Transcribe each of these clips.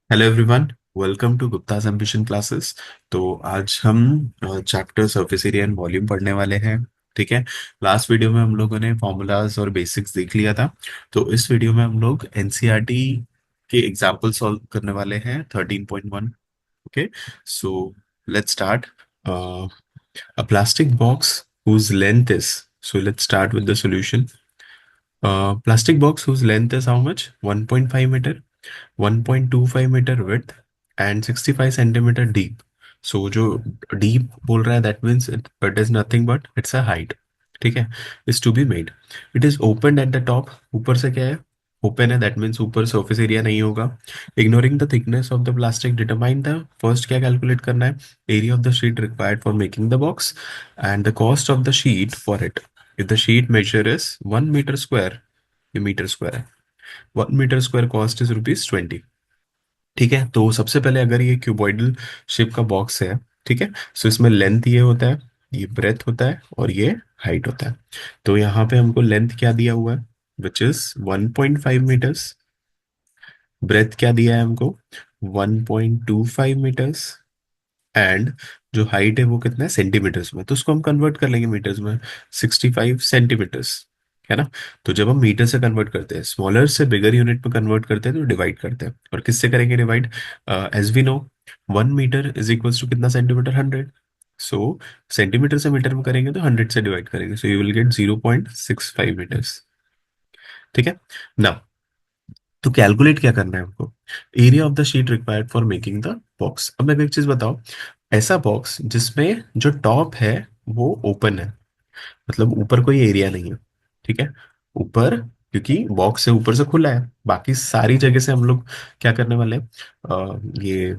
Hello everyone. Welcome to Gupta's ambition classes. तो आज हम chapter surface area and volume पढ़ने वाले हैं। ठीक है। लास्ट वीडियो में हम लोगों ने फॉर्मूलाज और बेसिक्स देख लिया था। तो इस वीडियो में हम लोग एनसीईआरटी के एग्जाम्पल सॉल्व करने वाले हैं 13.1। Okay. So let's start. A plastic box whose length is, so let's start with the solution. Plastic box whose length is how much? 1.5 meter, 1.25 metre width and 65 centimetre deep. So जो deep बोल रहा है that means it is nothing but it's a height. ठीक है। Is to be made. It is open at the top. ऊपर से क्या है? ओपन है, दैट मीन्स ऊपर सरफेस एरिया नहीं होगा। Ignoring the thickness of the plastic, determine the first क्या कैलकुलेट करना है? Area of the sheet required for making the box and the cost of the sheet for it. If the sheet measure is 1 metre square, ये metre square है, 1 metre square cost is rupees 20। ठीक है। तो सबसे पहले अगर ये cuboidal shape का बॉक्स है, ठीक है, सो इसमें लेंथ ये होता है, ये ब्रेथ होता है और ये हाइट होता है। तो यहाँ पे हमको लेंथ क्या दिया हुआ है? Which is 1.5 metres. ब्रेथ क्या दिया है हमको? 1.25 मीटर्स। एंड जो हाइट है वो कितना है सेंटीमीटर्स में, तो उसको हम कन्वर्ट कर लेंगे मीटर्स में। 65 सेंटीमीटर्स, है ना। तो जब हम मीटर से कन्वर्ट करते हैं, स्मॉलर से बिगर यूनिट में कन्वर्ट करते हैं, तो डिवाइड करते हैं। और किससे करेंगे divide? As we know, 1 metre is equals to कितना सेंटीमीटर? 100। सो सेंटीमीटर से मीटर में करेंगे तो 100 से डिवाइड करेंगे, so you will get 0.65 metres. ठीक है ना। तो कैलकुलेट क्या करना है हमको? Area of the sheet required for making the box. अब मेरे को एक चीज बताओ, ऐसा बॉक्स जिसमें जो टॉप है वो ओपन है, मतलब ऊपर कोई एरिया नहीं है। ठीक है। ऊपर, क्योंकि बॉक्स से ऊपर से खुला है, बाकी सारी जगह से हम लोग क्या करने वाले हैं? ये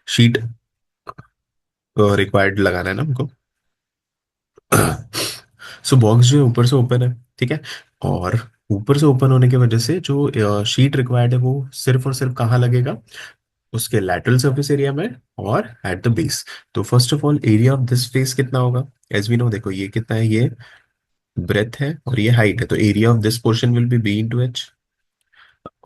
शीट रिक्वायर्ड लगाना है ना हमको। सो बॉक्स जो है ऊपर से ओपन है। ठीक है। और ऊपर से ओपन होने की वजह से जो शीट रिक्वायर्ड है वो सिर्फ और सिर्फ कहाँ लगेगा? उसके लैटरल सरफेस एरिया में और एट द बेस। तो first of all area of this face कितना होगा? एज वी नो, देखो ये कितना है, ये ब्रेथ है और ये हाइट है, तो area of this portion will be B into H.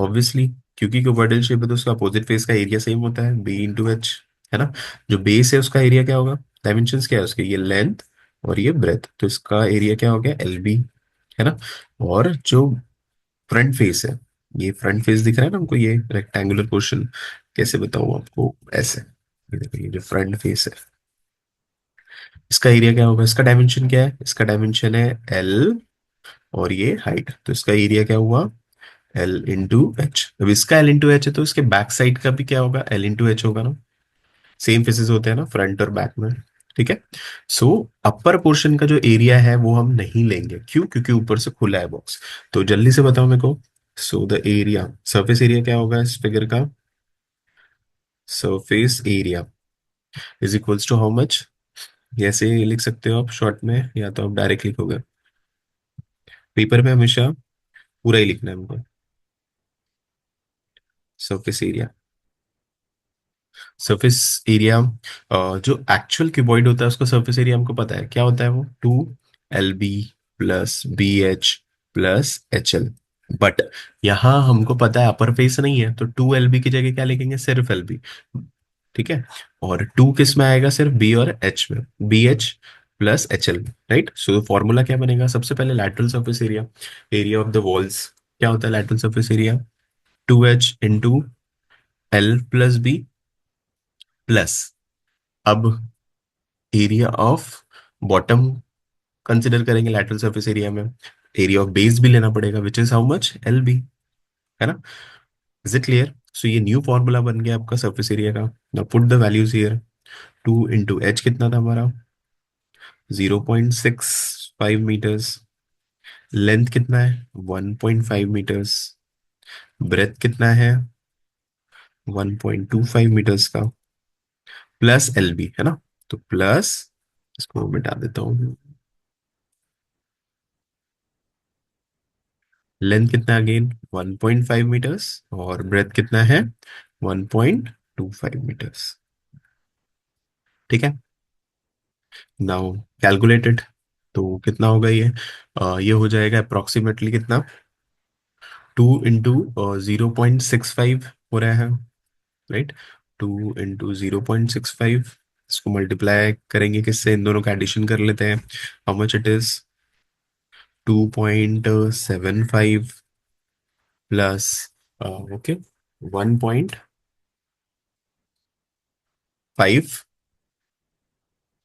Obviously, क्योंकि क्यूबॉइडल शेप है तो उसका अपोजिट फेस का एरिया सेम होता है, बी इंटू एच, है ना। जो बेस है उसका एरिया क्या होगा? डायमेंशंस क्या है उसके? ये लेंथ और ये ब्रेथ, तो इसका एरिया क्या हो गया? एल बी, है ना। और जो फ्रंट फेस है, ये फ्रंट फेस दिख रहा है ना हमको, ये रेक्टेंगुलर पोर्शन, कैसे बताऊं आपको? ऐसे, ये देखो, ये जो फ्रंट फेस है इसका एरिया क्या होगा? इसका डायमेंशन क्या है? इसका डायमेंशन है एल और ये हाइट, तो इसका एरिया क्या हुआ? L into H. अब इसका एल इंटू एच है तो इसके बैक साइड का भी क्या होगा? एल इंटू एच होगा ना। सेम फेसेस होते हैं ना फ्रंट और बैक में। ठीक है। सो अपर पोर्शन का जो एरिया है वो हम नहीं लेंगे, क्यों? क्योंकि ऊपर से खुला है बॉक्स। तो जल्दी से बताओ मेरे को। So the area, surface area क्या होगा इस फिगर का? Surface area is equals to how much? ऐसे ही लिख सकते हो आप शॉर्ट में, या तो आप डायरेक्ट लिखोगे। पेपर में हमेशा पूरा ही लिखना है हमको। सरफेस एरिया, सरफेस एरिया, जो एक्चुअल क्यूबॉइड होता है उसका सरफेस एरिया हमको पता है क्या होता है, वो 2 LB plus BH plus HL। But यहाँ हमको पता है अपर फेस नहीं है, तो 2 LB की जगह क्या लिखेंगे? सिर्फ LB। ठीक है। और टू किस में आएगा? सिर्फ B और H में, BH plus HL। Right. So formula क्या बनेगा? सबसे पहले lateral surface area, area of the walls क्या होता है? Lateral surface area 2H into L plus B plus, अब एरिया ऑफ बॉटम कंसिडर करेंगे लैटरल सरफेस एरिया में, एरिया ऑफ बेस भी लेना पड़ेगा, which is how much? LB, है ना। Is it clear? सो ये न्यू फॉर्मूला बन गया आपका सरफेस एरिया का। Now put the values here. 2 into H कितना था हमारा? 0.65 मीटर्स। लेंथ कितना है? 1.5 मीटर्स। ब्रेथ कितना है? 1.25 मीटर्स का, प्लस LB, है ना। तो प्लस, इसको मिटा देता हूँ। लेंथ कितना अगेन? 1.5 मीटर्स। और ब्रेथ कितना है? 1.25 मीटर्स। ठीक है। नाउ कैलकुलेटेड, तो कितना होगा ये? ये हो जाएगा अप्रोक्सीमेटली कितना? 2 इंटू 0.65 हो रहा है, राइट। 2 × 0.65, इसको मल्टीप्लाई करेंगे किससे, इन दोनों का एडिशन कर लेते हैं। How much it is, 2.75 plus, okay, 1.5,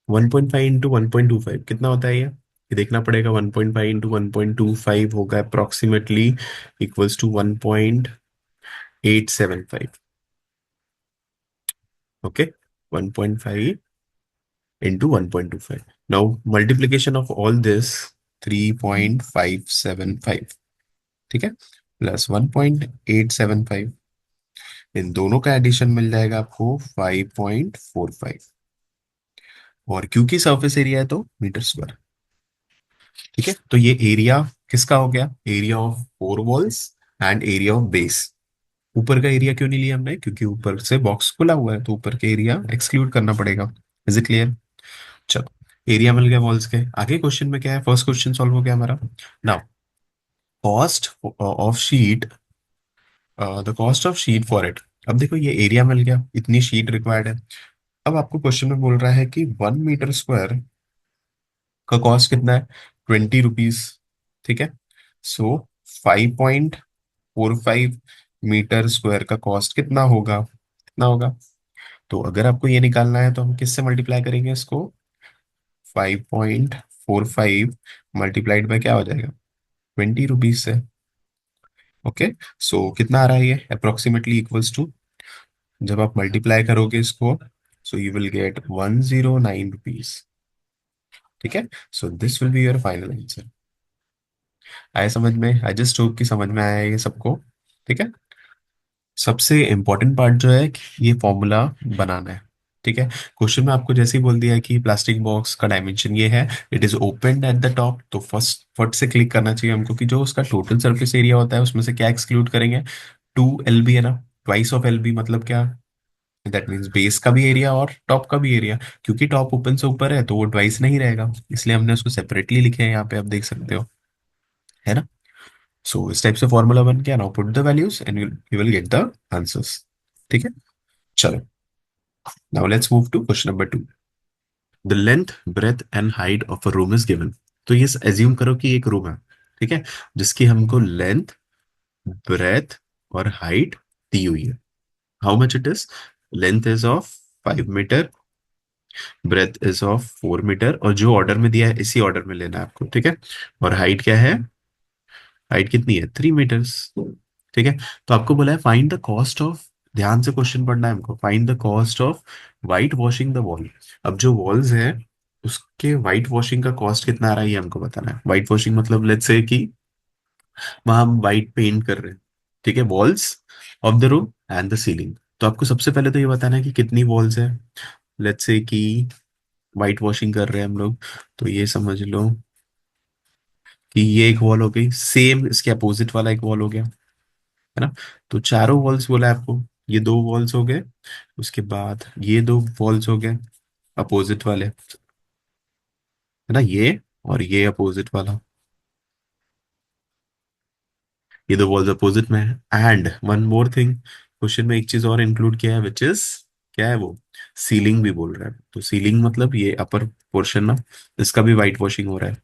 1.5 into 1.25 कितना होता है ये देखना पड़ेगा। 1.5 इंटू 1.25 होगा approximately equals to 1.875। Okay, 1.5 into 1.25. Now multiplication of all this, 3.575, ठीक है, प्लस 1.875, इन दोनों का एडिशन मिल जाएगा आपको 5.45। और क्योंकि सरफेस एरिया है तो मीटर स्क्वायर। ठीक है, तो ये एरिया किसका हो गया, area of four walls and area of base. ऊपर का एरिया क्यों नहीं लिया हमने, क्योंकि ऊपर से बॉक्स खुला हुआ है तो ऊपर के एरिया एक्सक्लूड करना पड़ेगा। Is it clear. चलो, एरिया मिल गया वॉल्स के। आगे क्वेश्चन में क्या है, फर्स्ट क्वेश्चन सॉल्व हो गया हमारा। Now cost of sheet, the cost of sheet for it. अब देखो ये एरिया मिल गया, इतनी शीट रिक्वायर्ड है। अब आपको क्वेश्चन में बोल रहा है कि 1 मीटर स्क्वायर का कॉस्ट कितना है, 20 रुपीज। ठीक है, सो 5.45 मीटर स्क्वायर का कॉस्ट कितना होगा, कितना होगा। तो अगर आपको ये निकालना है तो हम किससे मल्टीप्लाई करेंगे इसको, 5.45 मल्टीप्लाइड बाय क्या हो जाएगा, 20 रुपीज से। ओके, सो कितना आ रहा है ये, अप्रोक्सीमेटली इक्वल्स टू, जब आप मल्टीप्लाई करोगे इसको, सो यू विल गेट 109 रुपीज। ठीक है, so this will be your final answer. आया समझ में, आई जस्ट होप कि समझ में आया ये सबको। ठीक है, सबसे इंपॉर्टेंट पार्ट जो है कि ये फॉर्मूला बनाना है। ठीक है, क्वेश्चन में आपको जैसे ही बोल दिया है कि प्लास्टिक बॉक्स का डायमेंशन ये है, it is open at the top, तो फर्स्ट फट से क्लिक करना चाहिए हमको कि जो उसका टोटल सरफेस एरिया होता है उसमें से क्या एक्सक्लूड करेंगे, 2 LB है ना, ट्वाइस ऑफ LB मतलब क्या, दैट मीन्स बेस का भी एरिया और टॉप का भी एरिया। क्योंकि टॉप ओपन से ऊपर है तो वो ट्वाइस नहीं रहेगा, इसलिए हमने उसको सेपरेटली लिखे हैं यहाँ पे, आप देख सकते हो, है ना। सो इस टाइप से फॉर्मूला बन गया। Now put the values and you will get the answers. ठीक है, चलो, now let's move to question number 2। The length breadth and height of a room is given. तो ये एज्यूम करो कि एक रूम है, ठीक है, जिसकी हमको लेंथ, ब्रेथ और हाइट दी हुई है। How much it is, length is of 5 metre, breadth is of 4 metre, और जो ऑर्डर में दिया है इसी ऑर्डर में लेना है आपको। ठीक है, और हाइट क्या है, हाइट कितनी है, 3 मीटर्स। ठीक है, तो आपको बोला है फाइंड द कॉस्ट ऑफ, ध्यान से क्वेश्चन पढ़ना है हमको, find the cost of white washing the wall. अब जो वॉल्स है उसके वाइट वॉशिंग का कॉस्ट कितना आ रहा है ये हमको बताना है। वाइट वॉशिंग मतलब लेट्स से कि वहां हम वाइट पेंट कर रहे हैं, ठीक है, walls of the room and the ceiling. तो आपको सबसे पहले तो ये बताना है कि कितनी वॉल्स है। लेट्स से कि वाइट वॉशिंग कर रहे हैं हम लोग, तो ये समझ लो कि ये एक वॉल हो गई, सेम इसके अपोजिट वाला एक वॉल हो गया, है ना। तो चारों वॉल्स बोला है आपको, ये 2 वॉल्स हो गए, उसके बाद ये 2 वॉल्स हो गए अपोजिट वाले, है ना, ये और ये अपोजिट वाला, ये 2 वॉल्स अपोजिट में है। And one more thing, question में एक चीज और इंक्लूड किया है विच इज, क्या है वो, सीलिंग भी बोल रहा है। तो सीलिंग मतलब ये अपर पोर्शन ना, इसका भी वाइट वॉशिंग हो रहा है।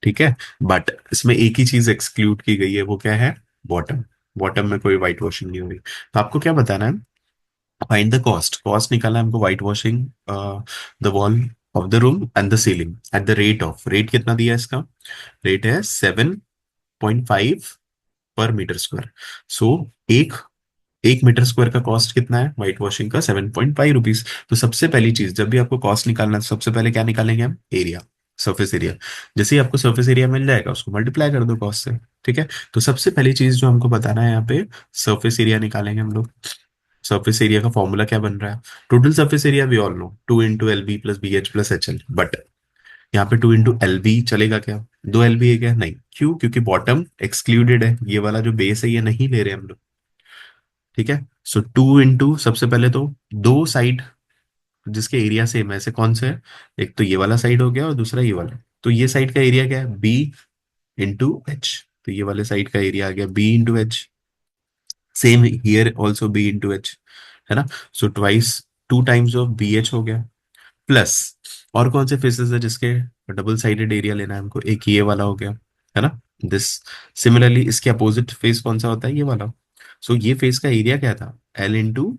ठीक है, बट इसमें एक ही चीज एक्सक्लूड की गई है, वो क्या है, बॉटम। बॉटम में कोई वाइट वॉशिंग नहीं हुई। तो आपको क्या बताना है, फाइंड द कॉस्ट, कॉस्ट निकालना है हमको white washing the wall of the room and the ceiling eight the rate of, rate कितना दिया है इसका, रेट है 7.5 पर मीटर स्क्वायर। सो एक 1 मीटर स्क्वायर का कॉस्ट कितना है व्हाइट वॉशिंग का, 7.5 रुपीज। तो सबसे पहली चीज, जब भी आपको कॉस्ट निकालना है तो सबसे पहले क्या निकालेंगे हम, एरिया, सरफेस एरिया। जैसे ही आपको सरफेस एरिया मिल जाएगा उसको मल्टीप्लाई कर दो कॉस्ट से। ठीक है, तो सबसे पहली चीज जो हमको बताना है यहाँ पे, सरफेस एरिया निकालेंगे हम लोग। सरफेस एरिया का फॉर्मूला क्या बन रहा है, total surface area we all know 2 × LB plus BH plus HL, but यहाँ पे 2 × LB चलेगा क्या, 2 LB है क्या, नहीं, क्यों, क्योंकि बॉटम एक्सक्लूडेड है, ये वाला जो बेस है ये नहीं ले रहे हम लोग। ठीक है, सो 2 × सबसे पहले तो दो साइड जिसके एरिया सेम है, ऐसे कौन से है, एक तो ये वाला साइड हो गया और दूसरा ये वाला। तो ये साइड का एरिया क्या है, B × H, तो ये वाले साइड का एरिया आ गया B × H। Same here also B into H, है ना। So twice, two times of B H हो गया, प्लस और कौन से फेसेस है जिसके डबल साइडेड एरिया लेना है हमको, एक ये वाला हो गया, है ना, दिस। सिमिलरली इसके अपोजिट फेस कौन सा होता है, ये वाला। सो ये फेस का एरिया क्या था, एल इंटू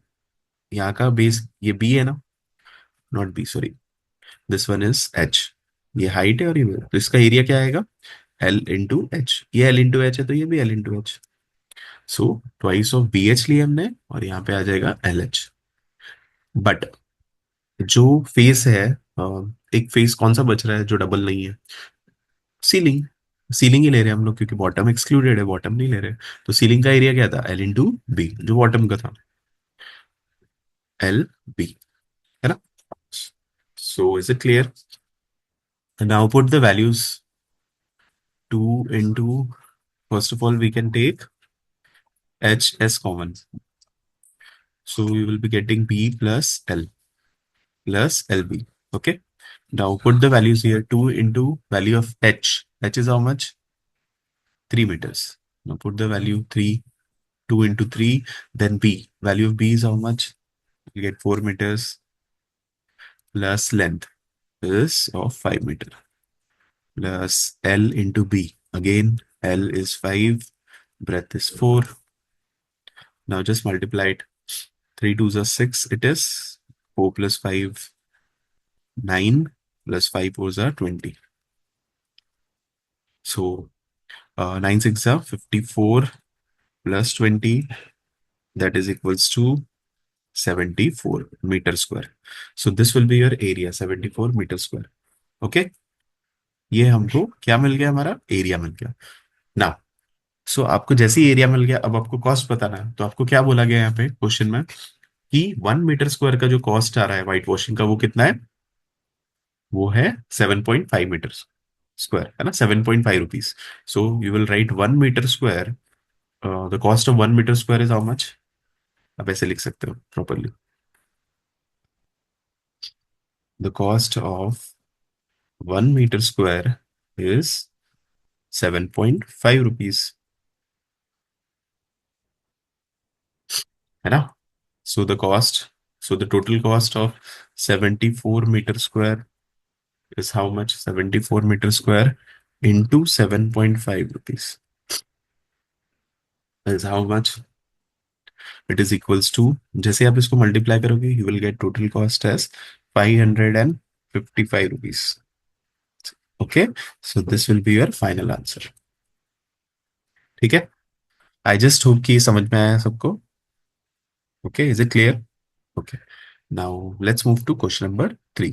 यहाँ का बेस, ये बी है ना, not B sorry, this one is H. ये हाइट है और ये width। तो इसका एरिया क्या आएगा, एल इंटू एच, ये एल इंटू एच है तो ये भी L into H. So twice of B H लिया हमने और यहाँ पे आ जाएगा एल एच। बट जो फेस है, एक फेस कौन सा बच रहा है जो डबल नहीं है, सीलिंग। सीलिंग ही ले रहे हैं हम लोग क्योंकि बॉटम एक्सक्लूडेड है, बॉटम नहीं ले रहे। तो सीलिंग का एरिया क्या था, एल इंटू बी, जो बॉटम का था, एल बी, है ना। So is it clear, now put the values, two into, first of all we can take H as common, so we will be getting b plus l plus lb. Okay, now put the values here, 2 into value of h is how much, 3 meters. Now put the value 3, 2 into 3, then b. Value of b is how much? You get 4 meters plus length is of 5 meter plus L into b. Again, L is 5, breadth is 4. Now just multiply it. 3 twos are 6. It is 4 plus 5, 9 plus 5 fours are 20. So 9 6 are 54 plus 20, that is equals to 74 meter square. So this will be your area, 74 meter square. Okay, ये हमको क्या मिल गया, हमारा area मिल गया ना। सो आपको जैसे ही area मिल गया, अब आपको कॉस्ट बताना है। तो आपको क्या बोला गया यहाँ पे क्वेश्चन में कि 1 मीटर स्क्वायर का जो कॉस्ट आ रहा है व्हाइट वॉशिंग का, वो कितना है, वो है 7.5 मीटर स्क्वायर, है ना, 7.5 rupees. So you will write 1 metre square, the cost of 1 metre square is how much. आप ऐसे लिख सकते हो properly, the cost of 1 metre square is 7.5 rupees, है ना। So the cost, so the total cost of 74 metre square is how much, 74 meter square into 7.5 rupees is how much, it is equals to, जैसे आप इसको multiply करोगे you will get total cost as 555 rupees. Okay, so this will be your final answer. ठीक है, I just hope कि ये समझ में आया सबको। Okay, is it clear. Okay, now let's move to question number 3।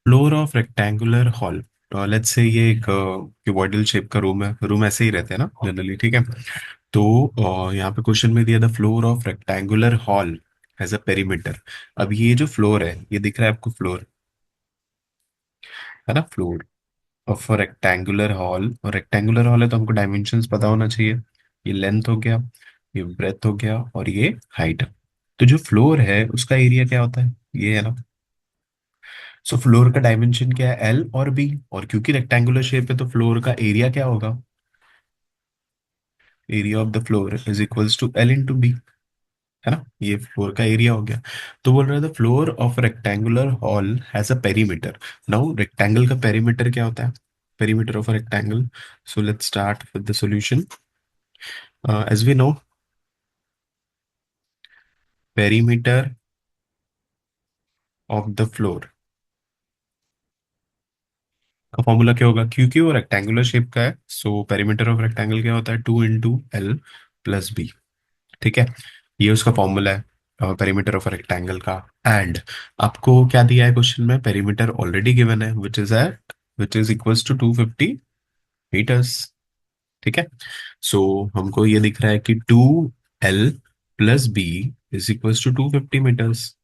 Floor of rectangular hall, let's say ये एक क्यूबॉइडल शेप का रूम है, रूम ऐसे ही रहते हैं ना जनरली, ठीक है। तो यहाँ पे क्वेश्चन में दिया, the floor of rectangular hall has a perimeter. अब ये जो फ्लोर है, ये दिख रहा है आपको फ्लोर, है ना, फ्लोर ऑफ रेक्टेंगुलर हॉल। और रेक्टेंगुलर हॉल है तो हमको डायमेंशंस पता होना चाहिए। ये लेंथ हो गया, ये ब्रेथ हो गया और ये हाइट। तो जो फ्लोर है उसका एरिया क्या होता है, ये है ना। सो फ्लोर का डायमेंशन क्या है, एल और बी, और क्योंकि रेक्टेंगुलर शेप है तो फ्लोर का एरिया क्या होगा, area of the floor is equals to L into B, है ना। ये फ्लोर का एरिया हो गया। तो बोल रहे थे floor of rectangular hall has a perimeter. Now rectangle का पेरीमीटर क्या होता है, perimeter of a rectangle. So let's start with the solution. As we know, perimeter of the floor का फॉर्मूला क्या होगा, क्योंकि वो रेक्टेंगुलर शेप का है। सो पेरीमीटर ऑफ रेक्टेंगल क्या होता है, 2 इंटू एल प्लस बी, ठीक है। ये उसका फॉर्मूला है पेरीमीटर ऑफ रेक्टेंगल का। एंड आपको क्या दिया है क्वेश्चन में, पेरीमीटर ऑलरेडी गिवन है which is equals to 250 metres, ठीक है। सो हमको ये दिख रहा है कि 2L plus B is equals to 250 metres.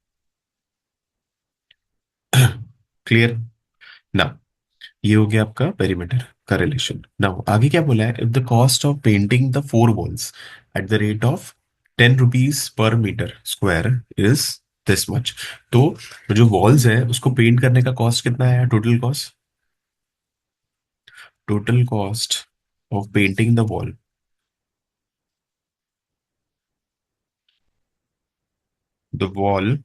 Clear ना, ये हो गया आपका पेरीमीटर का रिलेशन। नाउ आगे क्या बोला है, if the cost of painting the four walls at the rate of 10 rupees per metre square is this much. तो जो वॉल्स है उसको पेंट करने का कॉस्ट कितना है, total cost of painting the wall, the wall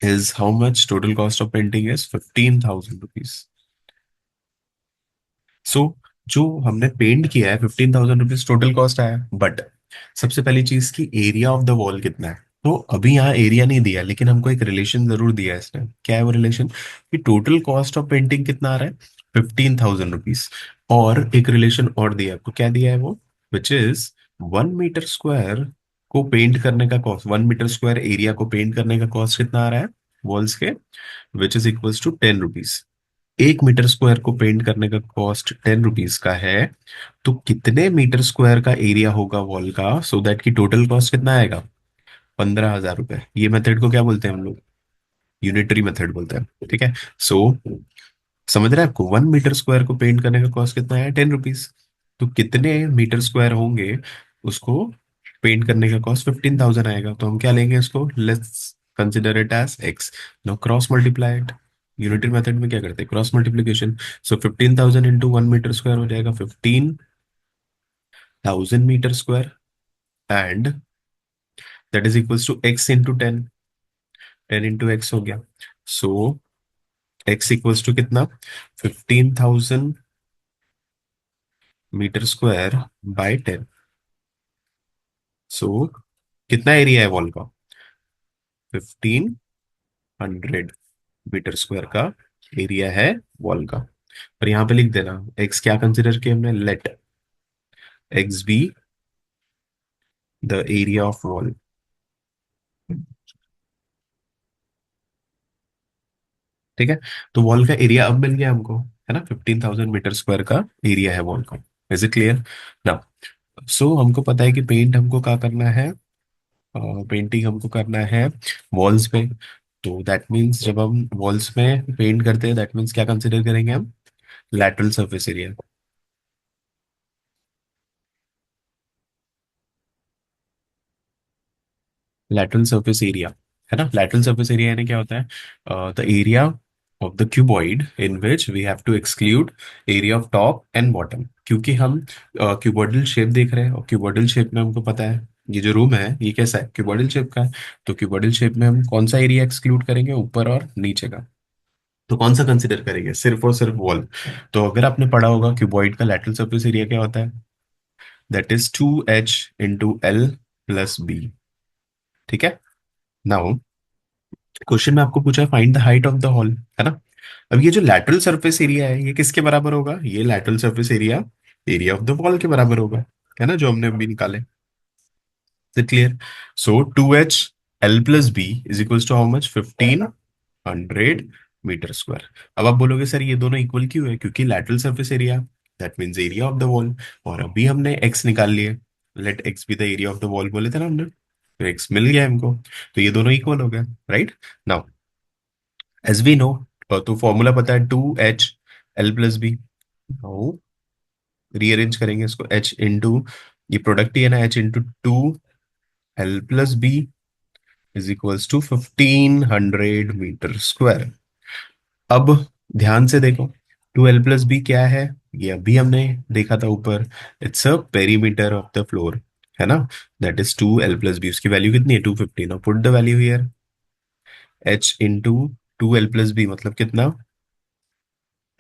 is how much, total cost of painting is 15,000 rupees. So जो हमने पेंट किया है 15,000 रुपीज टोटल कॉस्ट आया, बट सबसे पहली चीज की एरिया ऑफ द वॉल कितना है। तो अभी यहाँ एरिया नहीं दिया, लेकिन हमको एक रिलेशन जरूर दिया है इसने। क्या है वो रिलेशन, कि टोटल कॉस्ट ऑफ पेंटिंग कितना आ रहा है, 15,000 रुपीज। और एक रिलेशन और दिया है आपको, क्या दिया है वो, विच इज 1 मीटर स्क्वायर को पेंट करने का कॉस्ट, 1 मीटर स्क्वायर एरिया को पेंट करने का कॉस्ट कितना आ रहा है वॉल्स के, which is equals to 10 rupees. 1 metre square को पेंट करने का कॉस्ट 10 रुपीज का है, तो कितने मीटर स्क्वायर का एरिया होगा वॉल का, सो दैट की टोटल कॉस्ट कितना आएगा, 15,000 रुपए। ये मेथड को क्या बोलते हैं हम लोग, यूनिटरी मेथड बोलते हैं, ठीक है। सो समझ रहे हैं आपको, 1 मीटर स्क्वायर को पेंट करने का कॉस्ट कितना है, 10 रुपीज। तो कितने मीटर स्क्वायर होंगे उसको पेंट करने का कॉस्ट 15,000 आएगा। तो हम क्या लेंगे इसको, let's consider it as X. No, cross multiply it. Unitary method में क्या करते हैं, cross multiplication. So 15,000 into 1 metre square हो जाएगा 15,000 metre square, and that is equals to X into 10। 10 into X हो गया। सो एक्स इक्वल्स टू कितना, 15,000 metre square by 10। सो कितना एरिया है वॉल का, 1500 मीटर स्क्वायर का एरिया है वॉल का। और यहाँ पे लिख देना एक्स क्या कंसिडर किया हमने, let X be the area of wall. ठीक है। तो वॉल का एरिया अब मिल गया हमको, है ना, 15,000 मीटर स्क्वायर का एरिया है वॉल का। इज इट क्लियर ना। सो हमको पता है कि पेंट हमको क्या करना है, पेंटिंग हमको करना है वॉल्स पे। तो दैट मीन्स जब हम वॉल्स में पेंट करते हैं, दैट मीन्स क्या कंसिडर करेंगे हम, lateral surface area. Lateral surface area, है ना। लैटरल सरफेस एरिया यानी क्या होता है, the area of the cuboid in which we have to exclude area of top and bottom. क्योंकि हम क्यूबॉइडल शेप देख रहे हैं, और क्यूबॉइडल शेप में हमको पता है ये जो रूम है ये कैसा है, क्यूबॉइडल शेप का है। तो क्यूबॉइडल शेप में हम कौन सा एरिया एक्सक्लूड करेंगे, ऊपर और नीचे का। तो कौन सा कंसिडर करेंगे, सिर्फ और सिर्फ वॉल। तो अगर आपने पढ़ा होगा क्यूबॉइड का लैटरल सरफेस एरिया क्या होता है, that is 2h into L plus B। ठीक है। नाउ क्वेश्चन में आपको पूछा है find the height of the hall, है ना। अब ये जो लैटरल सरफेस एरिया है ये किसके बराबर होगा, ये lateral surface area area of the wall के बराबर होगा, है ना, जो हमने अभी निकाले। Is clear. So 2h L+B is equals to how much, 1500 metre square. अब आप बोलोगे सर ये दोनों इक्वल क्यों है, क्योंकि lateral surface area, that means area of the wall. और अभी हमने एक्स निकाल लिए, let X be the area of the wall बोले थे ना हमने, तो एक्स मिल गया हमको। तो ये दोनों इक्वल हो गया, right. Now as we know, तो फॉर्मूला पता है 2h L+B। रीअरेंज करेंगे इसको, h इंटू, ये प्रोडक्ट ही है ना, h into 2L+B is equals to 1500 metre square. अब ध्यान से देखो, 2L+B क्या है, ये अभी हमने देखा था ऊपर, it's a perimeter of the floor, है ना। दैट इज 2L+B, उसकी वैल्यू कितनी है, 250। Now put the value here, h into 2L+B मतलब कितना,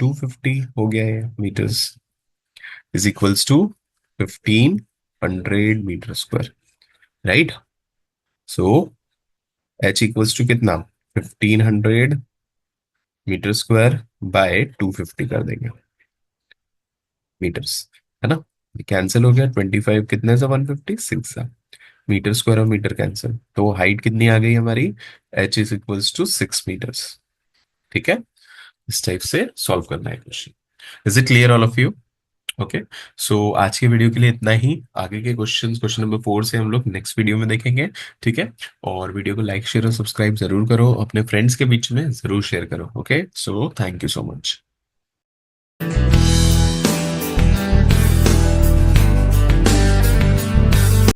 250 हो गया है metres, is equals to 1500 metre square, right. So h equals to कितना, 1500 मीटर स्क्वायर बाय 250 कर देंगे मीटर्स, है ना। ये कैंसिल हो गया, 25 कितने से 150, 6 सा। मीटर स्क्वायर और मीटर कैंसिल, तो हाइट कितनी आ गई हमारी, h is equals to 6 metres. ठीक है। इस टाइप से सॉल्व करना है question. Is it clear all of you. Okay. So आज के वीडियो के लिए इतना ही। आगे के क्वेश्चंस, क्वेश्चन नंबर 4 से हम लोग नेक्स्ट वीडियो में देखेंगे। ठीक है। और वीडियो को लाइक शेयर और सब्सक्राइब जरूर करो, अपने फ्रेंड्स के बीच में जरूर शेयर करो। Okay, so thank you so much.